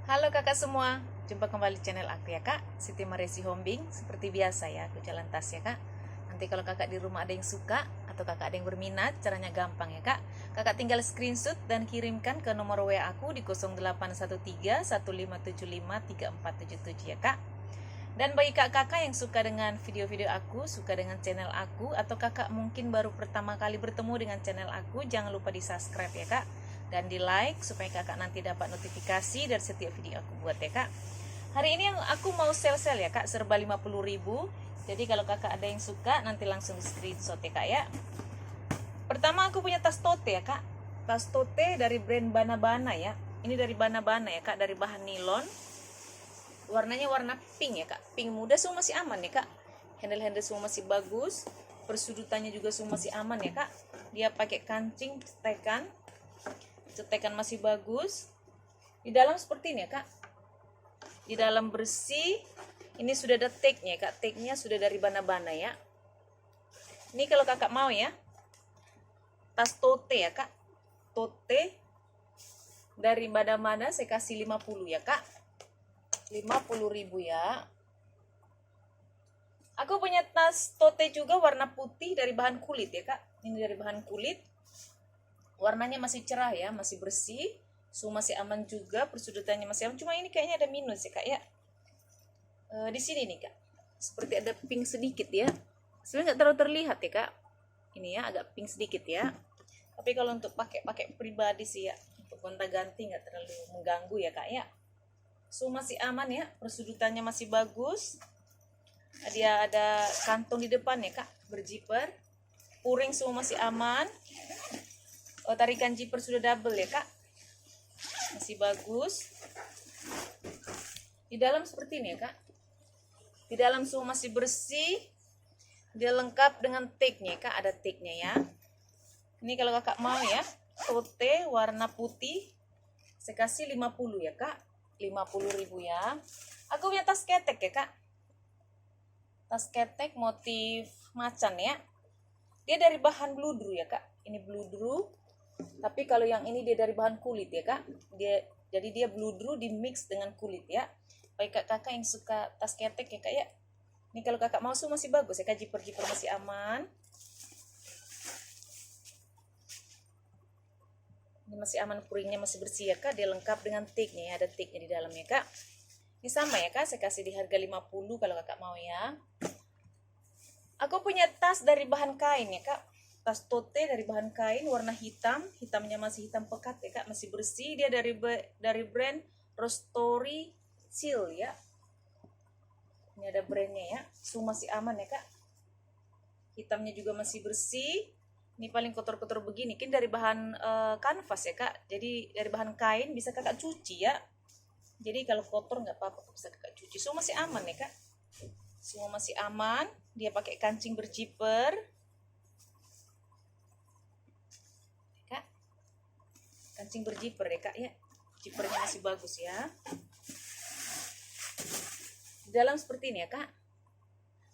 Halo kakak semua, jumpa kembali channel aku ya kak, Siti Maresi Hombing. Seperti biasa ya, aku jalan tas ya kak. Nanti kalau kakak di rumah ada yang suka atau kakak ada yang berminat, caranya gampang ya kak. Kakak tinggal screenshot dan kirimkan ke nomor WA aku di 0813 1575 3477 ya kak. Dan bagi kakak-kakak yang suka dengan video-video aku, suka dengan channel aku, atau kakak mungkin baru pertama kali bertemu dengan channel aku, jangan lupa di subscribe ya kak, dan di like supaya kakak nanti dapat notifikasi dari setiap video aku buat ya kak. Hari ini aku mau sale-sale ya kak, serba 50.000. Jadi kalau kakak ada yang suka nanti langsung screenshot ya kak ya. Pertama aku punya tas tote ya kak, tas tote dari brand Bana-Bana ya. Ini dari Bana-Bana ya kak, dari bahan nilon. Warnanya warna pink ya kak, pink muda, semua masih aman ya kak. Handle semua masih bagus, persudutannya juga semua masih aman ya kak. Dia pakai kancing cetekan masih bagus. Di dalam seperti ini ya kak, di dalam bersih. Ini sudah ada tag-nya ya kak, tag-nya sudah dari Bana-Bana ya. Ini kalau kakak mau ya, tas tote ya kak, tote dari Bana-Bana saya kasih 50 ya kak, 50.000 ya. Aku punya tas tote juga warna putih dari bahan kulit ya kak. Ini dari bahan kulit, warnanya masih cerah ya, masih bersih, semua masih aman juga, persudutannya masih aman. Cuma ini kayaknya ada minus ya kak ya. Di sini nih kak, seperti ada pink sedikit ya. Sebenarnya nggak terlalu terlihat ya kak. Ini ya agak pink sedikit ya. Tapi kalau untuk pakai pribadi sih ya, untuk gonta-ganti nggak terlalu mengganggu ya kak ya. Semua masih aman ya, persudutannya masih bagus. Dia ada kantong di depan ya kak, berjiper. Puring semua masih aman. Tarikan zipper sudah double ya kak, masih bagus. Di dalam seperti ini ya kak, di dalam semua masih bersih. Dia lengkap dengan tag-nya kak, ada tag-nya ya. Ini kalau kakak mau ya, tote warna putih, saya kasih 50 ya kak, 50.000 ya. Aku punya tas ketek ya kak, tas ketek motif macan ya. Dia dari bahan bludru ya kak, ini bludru. Tapi kalau yang ini dia dari bahan kulit ya kak, jadi dia bludru di mix dengan kulit ya. Baik kakak yang suka tas ketek ya kak ya. Ini kalau kakak mau semua masih bagus ya kak, jiper masih aman. Ini masih aman, puringnya masih bersih ya kak. Dia lengkap dengan tag-nya ya, ada tag-nya di dalamnya kak. Ini sama ya kak, saya kasih di harga 50 kalau kakak mau ya. Aku punya tas dari bahan kain ya kak, tas tote dari bahan kain warna hitam, hitamnya masih hitam pekat ya kak, masih bersih. Dia dari brand Rostory Seal ya. Ini ada brandnya ya, semua masih aman ya kak. Hitamnya juga masih bersih. Ini paling kotor-kotor begini, kan dari bahan kanvas ya kak. Jadi dari bahan kain bisa kakak cuci ya. Jadi kalau kotor nggak apa-apa, bisa kakak cuci. Semua masih aman ya kak. Semua masih aman. Dia pakai kancing berjiper. Kak, kancing berjiper ya kak ya. Jipernya masih bagus ya. Di dalam seperti ini ya kak,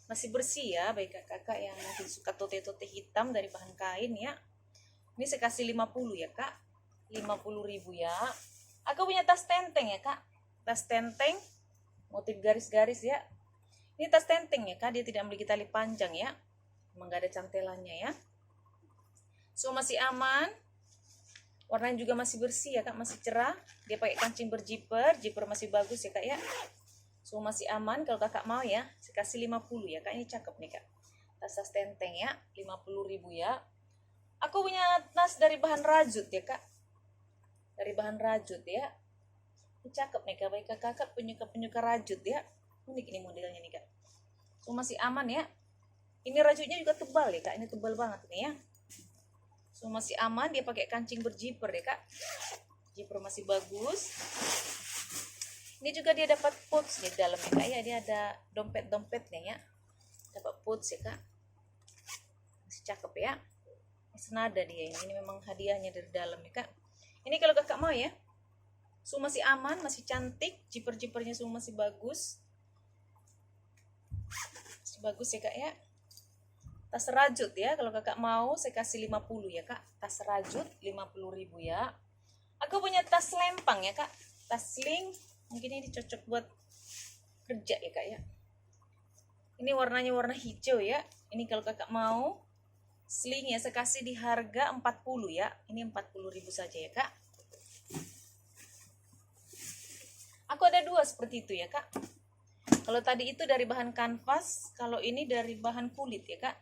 masih bersih ya. Baik kakak yang mungkin suka tote-tote hitam dari bahan kain ya. Ini saya kasih 50 ya kak, 50.000 ya. Aku punya tas tenteng ya kak, tas tenteng motif garis-garis ya. Ini tas tenteng ya kak, dia tidak memiliki tali panjang ya, emang gak ada cantelannya ya. Semua masih aman, warnanya juga masih bersih ya kak, masih cerah. Dia pakai kancing berjiper, jiper masih bagus ya kak ya. Semua masih aman. Kalau kakak mau ya, saya kasih 50 ya kak. Ini cakep nih kak, tas tenteng ya, 50.000 ya. Aku punya tas dari bahan rajut ya kak, dari bahan rajut ya. Ini cakep nih kak, baik kakak penyuka rajut ya. Unik ini modelnya nih kak, semua masih aman ya. Ini rajutnya juga tebal ya kak, ini tebal banget nih ya. Semua masih aman. Dia pakai kancing berjiper ya kak, jiper masih bagus. Ini juga dia dapat pouch di dalamnya kak ya, dia ada dompetnya ya, dapat pouch ya kak, masih cakep ya. Senada dia ini memang hadiahnya dari dalam ya kak. Ini kalau kakak mau ya, semua masih aman, masih cantik, jiper-jipernya semua masih bagus. Bagus ya kak ya. Tas rajut ya, kalau kakak mau saya kasih 50 ya kak, tas rajut 50.000 ya. Aku punya tas lempang ya kak, tas sling Mungkin ini cocok buat kerja ya kak ya. Ini warnanya warna hijau ya. Ini kalau kakak mau slingnya saya kasih di harga 40 ya. Ini 40.000 saja ya kak. Aku ada dua seperti itu ya kak. Kalau tadi itu dari bahan kanvas, kalau ini dari bahan kulit ya kak.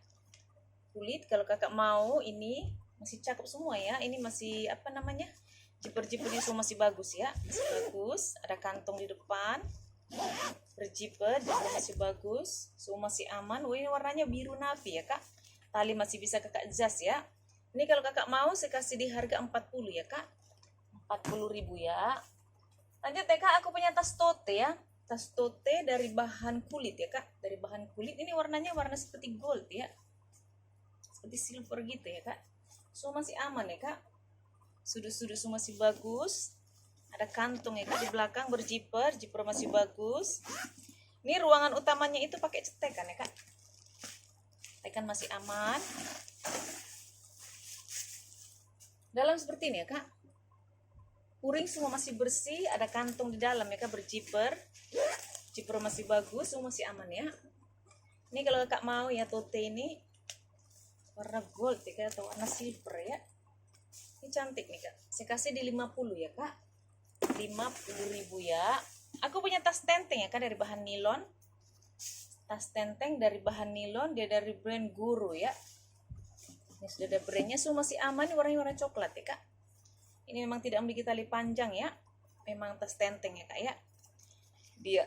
Kulit kalau kakak mau, ini masih cakep semua ya. Ini masih apa namanya, jiper-jipernya semua masih bagus ya, masih bagus. Ada kantong di depan, berjiper juga masih bagus, semua masih aman. Ini warnanya biru navy ya kak. Tali masih bisa kakak jas ya. Ini kalau kakak mau saya kasih di harga 40 ya kak. 40.000 ya. Lanjut ya kak, aku punya tas tote ya. Tas tote dari bahan kulit ya kak. Dari bahan kulit, ini warnanya warna seperti gold ya, seperti silver gitu ya kak. Semua masih aman ya kak. Sudut-sudut semua masih bagus. Ada kantong ya kak di belakang, berjiper, jiper masih bagus. Ini ruangan utamanya itu pakai cetekan ya kak. Cetekan masih aman. Dalam seperti ini ya kak. Puring semua masih bersih, ada kantong di dalam ya kak, berjiper. Jiper masih bagus, semua masih aman ya. Ini kalau kakak mau ya tote ini warna gold ya kak, atau warna silver ya. Ini cantik nih kak. Saya kasih di 50 ya kak. 50.000 ya. Aku punya tas tenteng ya kak, dari bahan nilon. Tas tenteng dari bahan nilon, dia dari brand Guru ya. Ini sudah ada brandnya, semua masih aman. Ini warnanya warna coklat ya kak. Ini memang tidak memiliki tali panjang ya. Memang tas tenteng ya kak ya. Dia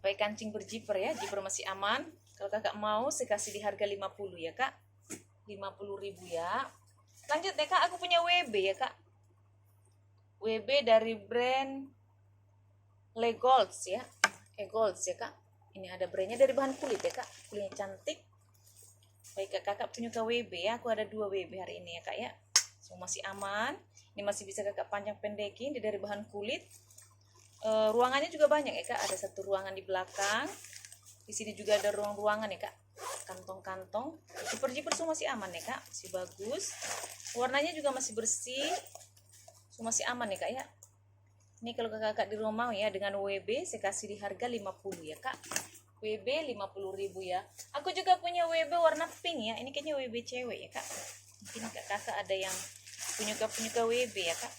pakai kancing berjiper ya. Jiper masih aman. Kalau kakak mau saya kasih di harga 50 ya kak. 50.000 ya. Lanjut ya kak, aku punya WB ya kak. WB dari brand Legolds ya. Legolds ya kak. Ini ada brandnya dari bahan kulit ya kak. Kulitnya cantik. Baik kak, kakak punya WB ya. Aku ada 2 WB hari ini ya kak ya. Semua masih aman. Ini masih bisa kakak panjang pendekin. Dia dari bahan kulit. Ruangannya juga banyak ya kak. Ada satu ruangan di belakang. Di sini juga ada ruang-ruangan ya kak. Kantong-kantong. Jiper-jiper semua masih aman ya kak. Masih bagus. Warnanya juga masih bersih. Semua masih aman ya kak ya. Ini kalau kakak di rumah ya, dengan WB saya kasih di harga 50 ya kak. WB 50.000 ya. Aku juga punya WB warna pink ya. Ini kayaknya WB cewek ya kak. Mungkin kakak ada yang punya WB ya kak.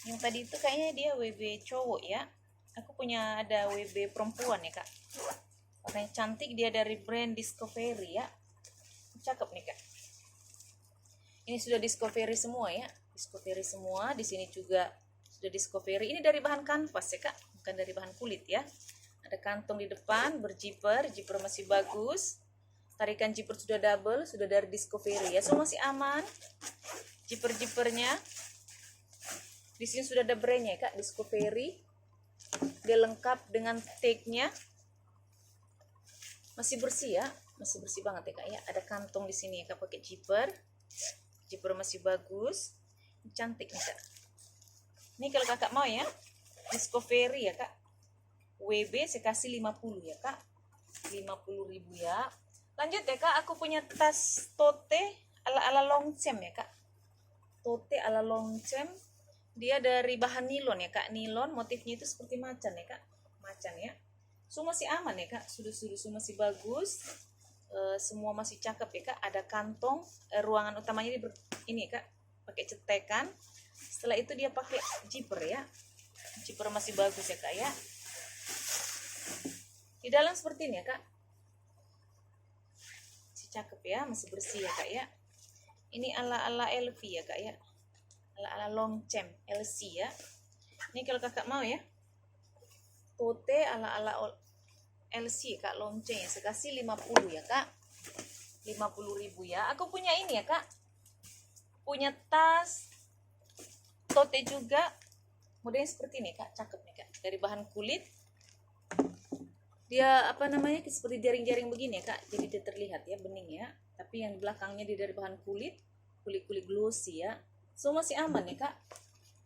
Yang tadi itu kayaknya dia WB cowok ya. Aku punya ada WB perempuan ya kak. Warnanya cantik, dia dari brand Discovery ya. Cakep nih kak. Ini sudah Discovery semua ya. Discovery semua. Di sini juga sudah Discovery. Ini dari bahan kanvas ya kak, bukan dari bahan kulit ya. Ada kantong di depan, berjiper, jiper masih bagus. Tarikan jiper sudah double, sudah dari Discovery ya. Semua masih aman. Jiper-jipernya. Di sini sudah ada brandnya ya kak, Discovery. Dia lengkap dengan tag-nya. Masih bersih ya, masih bersih banget ya kak ya. Ada kantong di sini ya kak, pakai jiper. Jiper masih bagus. Cantik nih kak. Ini kalau kakak mau ya, Discovery ya kak. WB saya kasih 50 ya kak. 50.000 ya. Lanjut ya kak, aku punya tas tote ala-ala longcem ya kak. Tote ala longcem. Dia dari bahan nilon ya kak. Nilon, motifnya itu seperti macan ya kak. Macan ya. Semua masih aman ya kak. Sudut-sudut semua masih bagus. Semua masih cakep ya kak. Ada kantong. Ruangan utamanya ini ya kak, pakai cetekan. Setelah itu dia pakai jiper ya. Jiper masih bagus ya kak ya. Di dalam seperti ini ya kak. Masih cakep ya, masih bersih ya kak ya. Ini ala-ala LV ya kak ya. Ala-ala longcem LC ya. Ini kalau kakak mau ya, tote ala-ala LC kak, longcem ya. Saya kasih 50 ya kak. 50.000 ya. Aku punya ini ya kak. Punya tas tote juga. Modelnya seperti ini kak, cakep nih kak. Dari bahan kulit. Dia apa namanya, seperti jaring-jaring begini ya kak. Jadi dia terlihat ya, bening ya. Tapi yang belakangnya dia dari bahan kulit. Kulit-kulit glossy ya. Semua masih aman ya kak.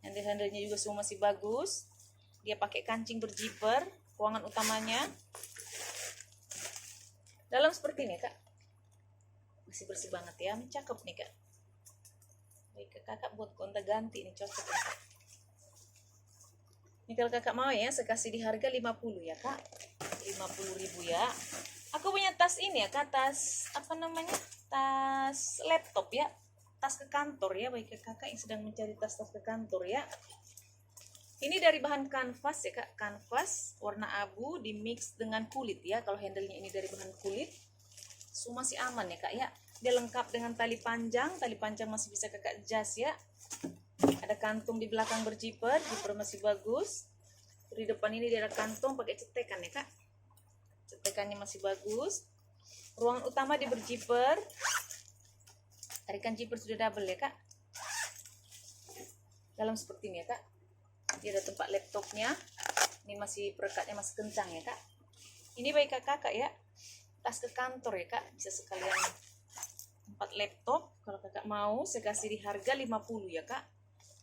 Handle-handlenya juga semua masih bagus. Dia pakai kancing berjiper. Ruangan utamanya dalam seperti ini kak. Masih bersih banget ya. Cakep nih kak. Baik kakak buat gonta ganti ini cocok ya kak. Ini kalau kakak mau ya, saya kasih di harga 50 ya kak. 50.000 ya. Aku punya tas ini ya kak, tas apa namanya, tas laptop ya, tas ke kantor ya, bagi kakak yang sedang mencari tas-tas ke kantor ya. Ini dari bahan kanvas ya kak, kanvas warna abu di mix dengan kulit ya. Kalau handlenya ini dari bahan kulit, so masih aman ya kak ya. Dia lengkap dengan tali panjang masih bisa kakak jas ya. Ada kantung di belakang berjiper, jiper masih bagus. Di depan ini dia ada kantung pakai cetekan ya kak, cetekannya masih bagus. Ruangan utama di berjiper, tarikan jiper sudah double ya kak. Dalam seperti ini ya kak. Dia ada tempat laptopnya. Ini masih perekatnya masih kencang ya kak. Ini baik kakak ya, tas ke kantor ya kak, bisa sekalian 4 laptop. Kalau kakak mau saya kasih di harga 50 ya kak,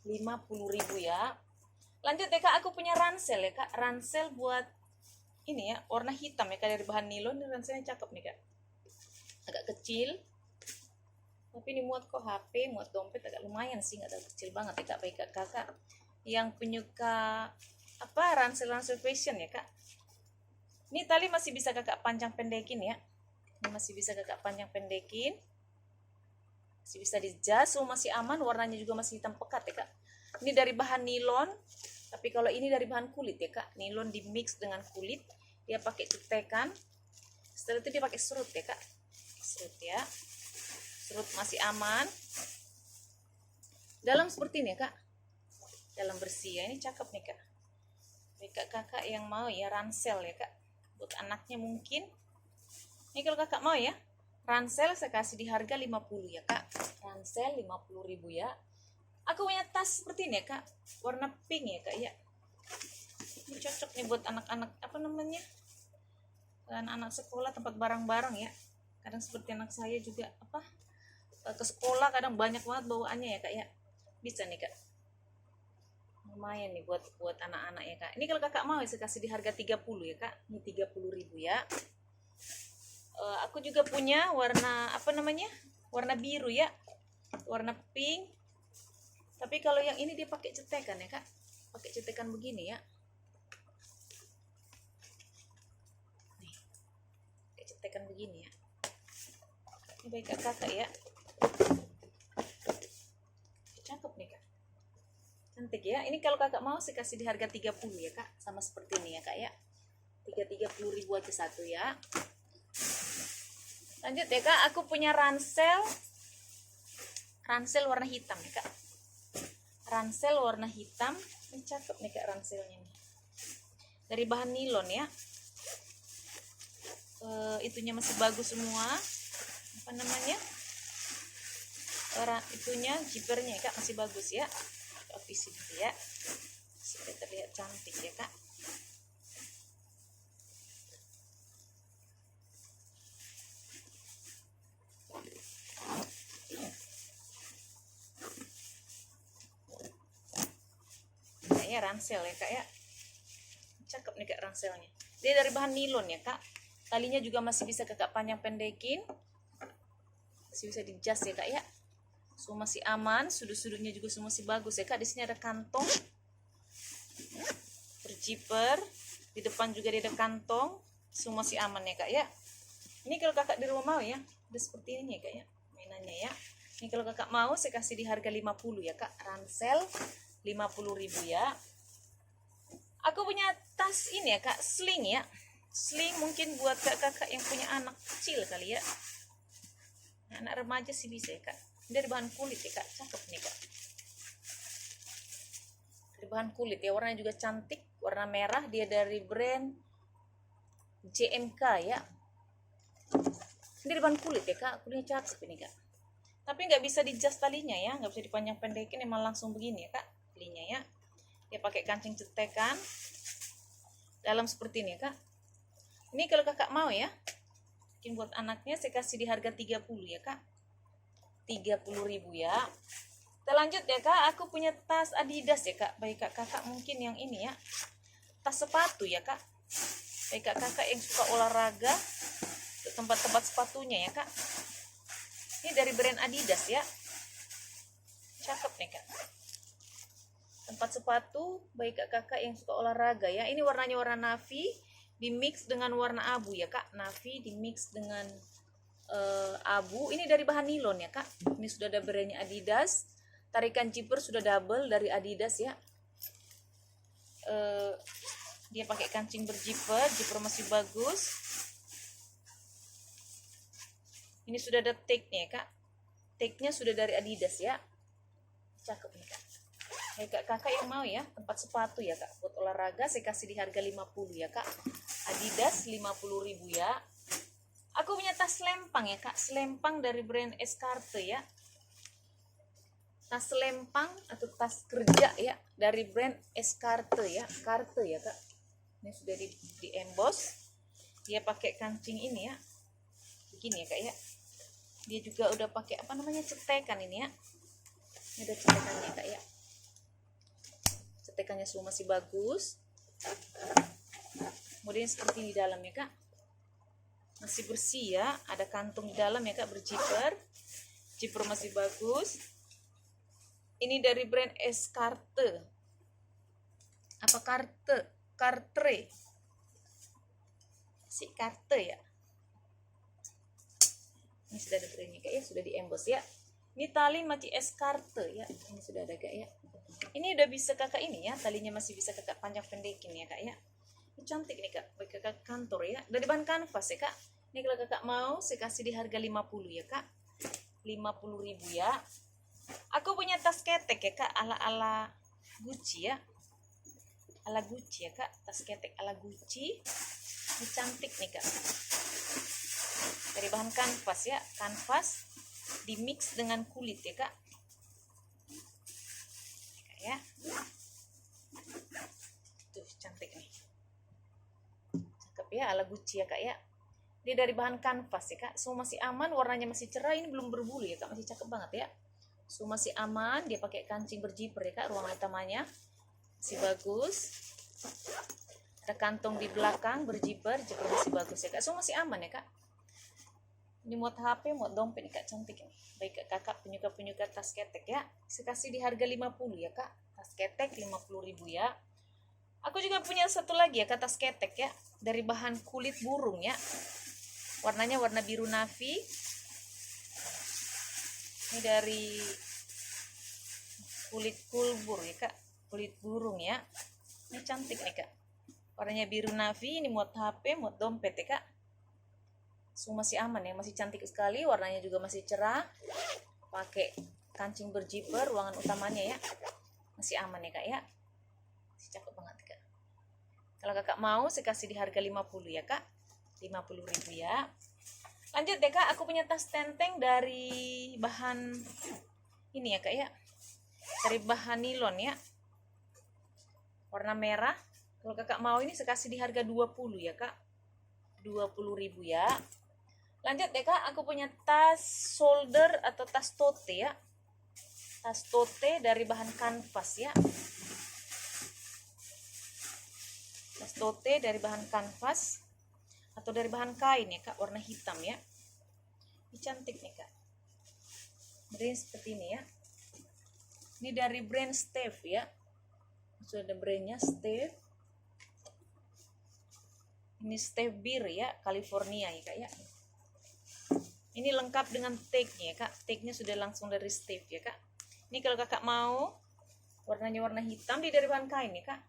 50.000 ya. Lanjut ya kak, aku punya ransel ya kak, ransel buat ini ya, warna hitam ya kak, dari bahan nilon. Ini ranselnya cakep nih kak, agak kecil tapi ini muat kok HP, muat dompet, agak lumayan sih, nggak terlalu kecil banget ya kak. Baik kakak yang penyuka apa, ransel fashion ya kak. Ini tali masih bisa kakak panjang pendekin ya, ini masih bisa kakak panjang pendekin, masih bisa dijas, masih aman. Warnanya juga masih hitam pekat ya kak. Ini dari bahan nilon, tapi kalau ini dari bahan kulit ya kak. Nilon di mix dengan kulit, dia pakai cetekan. Setelah itu dia pakai serut ya kak, serut ya, serut masih aman. Dalam seperti ini ya kak, dalam bersih ya. Ini cakep nih kak. Baik kakak yang mau ya ransel ya kak, buat anaknya mungkin. Ini kalau kakak mau ya, ransel saya kasih di harga 50 ya kak, ransel 50.000 ya. Aku punya tas seperti ini ya kak, warna pink ya kak ya. Ini cocok nih buat anak-anak apa namanya, anak-anak sekolah, tempat barang-barang ya. Kadang seperti anak saya juga apa, ke sekolah kadang banyak banget bawaannya ya kak ya. Bisa nih kak, lumayan nih buat anak-anak ya kak. Ini kalau kakak mau saya kasih di harga 30 ya kak. Ini 30.000 ya. Aku juga punya warna apa namanya, warna biru ya, warna pink. Tapi kalau yang ini dia pakai cetekan ya kak, pakai cetekan begini ya. Nih, pakai cetekan begini ya. Ini baik kakak ya, cakep nih kak, cantik ya. Ini kalau kakak mau saya kasih di harga 30 ya kak, sama seperti ini ya kak ya. 30.000 aja satu ya. Lanjut ya kak, aku punya ransel warna hitam ya kak, ransel warna hitam. Ini cakep nih kak ranselnya nih, dari bahan nilon ya. Itunya masih bagus semua, apa namanya, itunya jipernya ya kak masih bagus ya, ofisi gitu ya, supaya terlihat cantik ya kak. Ya ransel ya kak ya, cakep nih kak ranselnya. Dia dari bahan nilon ya kak, talinya juga masih bisa kakak panjang pendekin, masih bisa dijas ya kak ya. So masih aman, sudut-sudutnya juga semua masih bagus ya kak. Di sini ada kantong berjiper, di depan juga ada kantong, semua masih aman ya kak ya. Ini kalau kakak di rumah mau ya, udah seperti ini ya kak ya mainannya ya. Ini kalau kakak mau saya kasih di harga 50 ya kak, ransel 50.000 ya. Aku punya tas ini ya kak, sling ya, sling mungkin buat kakak yang punya anak kecil kali ya, anak remaja sih bisa ya kak. Ini dari bahan kulit ya kak, cakep nih kak, dari bahan kulit ya. Warnanya juga cantik, warna merah. Dia dari brand JMK ya. Ini dari bahan kulit ya kak, kulitnya cakep ini kak. Tapi nggak bisa dijas talinya ya, nggak bisa dipanjang pendekin, emang langsung begini ya kak talinya ya. Dia pakai kancing cetekan dalam seperti ini ya kak. Ini kalau kakak mau ya, mungkin buat anaknya saya kasih di harga 30 ya kak, 30.000 ya. Kita lanjut ya kak, aku punya tas Adidas ya kak. Baik kakak mungkin yang ini ya, tas sepatu ya kak. Baik kakak yang suka olahraga, ke tempat-tempat sepatunya ya kak. Ini dari brand Adidas ya, cakep nih kak. tempat sepatu bagi kakak yang suka olahraga ya. Ini warnanya warna navy dimix dengan warna abu ya kak. Navy dimix dengan abu. Ini dari bahan nilon ya kak. Ini sudah ada brandnya Adidas. Tarikan zipper sudah double dari Adidas ya. Dia pakai kancing berzipper, zipper masih bagus. Ini sudah ada tag-nya ya kak. Tag-nya sudah dari Adidas ya. Cakep nih kak. Kakak yang mau ya tempat sepatu ya kak buat olahraga, saya kasih di harga 50 ya kak. Adidas 50.000 ya. Aku punya tas selempang ya kak, selempang dari brand Escarte ya. Tas selempang atau tas kerja ya dari brand Escarte ya, Carte ya kak. Ini sudah di emboss. Dia pakai kancing ini ya, begini ya kak ya. Dia juga udah pakai apa namanya, cetekan ini ya. Ini ada cetekannya kak ya. Cetekannya semua masih bagus. Kemudian seperti di dalam ya kak, masih bersih ya, ada kantung di dalam ya kak, berzipper. Zipper masih bagus. Ini dari brand Escarte. Apa Cartre si Carte ya. Ini sudah ada brandnya kak ya, sudah di emboss ya. Ini tali masih Escarte ya, ini sudah ada kak ya. Ini udah bisa kakak ini ya, talinya masih bisa kakak panjang pendekin ya kak ya. Ini cantik nih kak, bagi kakak kantor ya, dari bahan kanvas ya kak. Ini kalau kakak mau saya kasih di harga 50 ya kak, 50.000 ya. Aku punya tas ketek ya kak, ala Gucci ya, ala Gucci ya kak, tas ketek ala Gucci. Ini cantik nih kak, dari bahan kanvas ya, kanvas dimix dengan kulit ya kak. Ya, tuh cantik nih, cakep ya, ala Gucci ya kak ya. Dia dari bahan kanvas ya kak, semua masih aman, warnanya masih cerah, ini belum berbulu ya kak, masih cakep banget ya. Semua masih aman, dia pakai kancing berzipper ya kak, ruangan utamanya masih bagus. Ada kantong di belakang berzipper, zipper masih bagus ya kak, semua masih aman ya kak. Ini muat HP, muat dompet nih kak, cantik nih. Baik kakak penyuka tas ketek ya, saya kasih di harga 50 ya kak. Tas ketek 50.000 ya. Aku juga punya satu lagi ya kak, tas ketek ya, dari bahan kulit burung ya. Warnanya warna biru navy. Ini dari kulit kulbur ya kak, kulit burung ya. Ini cantik nih kak, warnanya biru navy. Ini muat HP, muat dompet ya kak. Semua masih aman ya, masih cantik sekali, warnanya juga masih cerah. Pakai kancing berzipper, ruangan utamanya ya, masih aman ya kak ya, masih cakep banget kak. Kalau kakak mau saya kasih di harga 50 ya kak, 50.000 ya. Lanjut deh kak, aku punya tas tenteng dari bahan ini ya kak ya, dari bahan nilon ya, warna merah. Kalau kakak mau ini saya kasih di harga 20 ya kak, 20.000 ya. Lanjut deh kak, aku punya tas shoulder atau tas tote ya, tas tote dari bahan kanvas ya, tas tote dari bahan kanvas atau dari bahan kain ya kak, warna hitam ya. Ini cantik nih kak, brand seperti ini ya. Ini dari brand Steve ya, sudah ada brandnya Steve. Ini Steve Beer ya, California ya kak ya. Ini lengkap dengan tag-nya kak, tag-nya sudah langsung dari Steve ya kak. Ini kalau kakak mau, warnanya warna hitam, di dari bahan kain ya kak.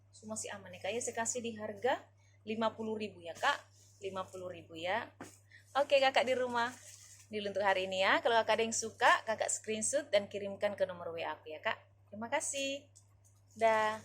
Semua masih aman ya kak ya, saya kasih di harga 50.000 ya kak, 50.000 ya. Oke kakak di rumah, dulu untuk hari ini ya. Kalau kakak ada yang suka, kakak screenshot dan kirimkan ke nomor WA aku ya kak. Terima kasih, dah.